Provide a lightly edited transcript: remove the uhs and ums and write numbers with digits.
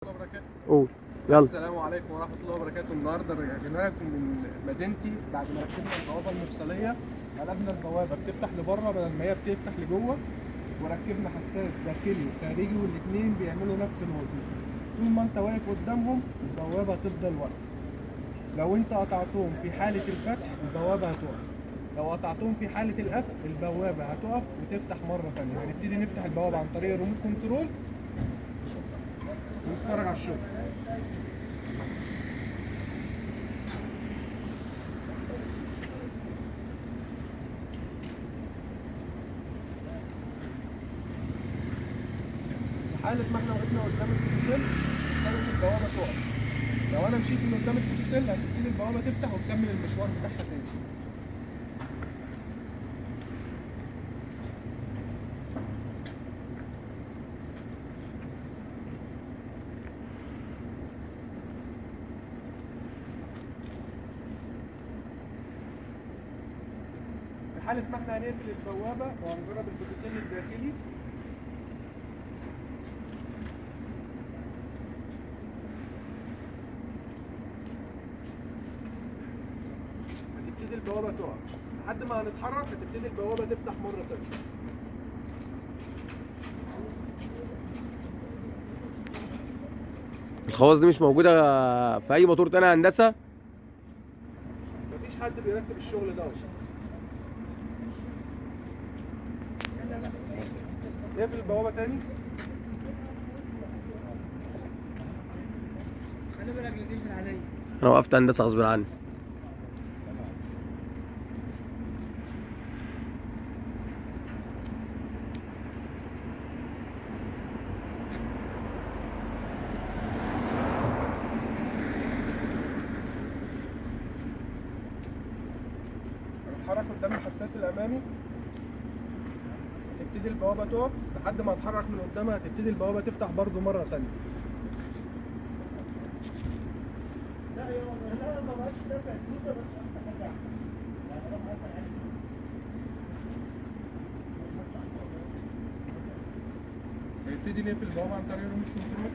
الله وبركاته. قول يلا. السلام عليكم ورحمه الله وبركاته. النهارده رجعناكم من مدينتي بعد ما ركبنا البوابه المفصليه. قلبنا البوابه بتفتح لبره بدل ما هي بتفتح لجوه، وركبنا حساس داخلي وخارجي والاثنين بيعملوا نفس الوظيفه. طول ما انت واقف قدامهم البوابه هتفضل واقفه. لو انت قطعتهم في حاله الفتح البوابه هتقف، لو قطعتهم في حاله القفل البوابه هتقف وتفتح مره ثانيه. هنبتدي نفتح البوابه عن طريق الريموت كنترول ونتفرج على الشغل. في حالة ما احنا وقفنا قدام الفوتوسيل ابتدت البوابة تقف. لو انا مشيت من قدام الفوتوسيل هتبتدي البوابة تفتح وتكمل المشوار بتاعها تاني. في حالة ما احنا هنقفل البوابة وهنجرب الفوتوسيل الداخلي، هتبتدي البوابة تقف. لحد ما هنتحرك هتبتدي البوابة تفتح مرة تانية. الخواص دي مش موجودة في أي موتور تاني هندسة؟ مفيش حد بيركب الشغل ده اصلا. نقفل البوابة تاني. خلي بالك لا تقفل عليا. أنا وقفت هندسة غصب عني. هنتحرك قدام الحساس الامامي هتبتدي البوابه تقف. لحد ما اتحرك من قدامها هتبتدي البوابه تفتح برضو مره تانية. هنبتدي نقفل البوابه عن طريق الريموت كنترول.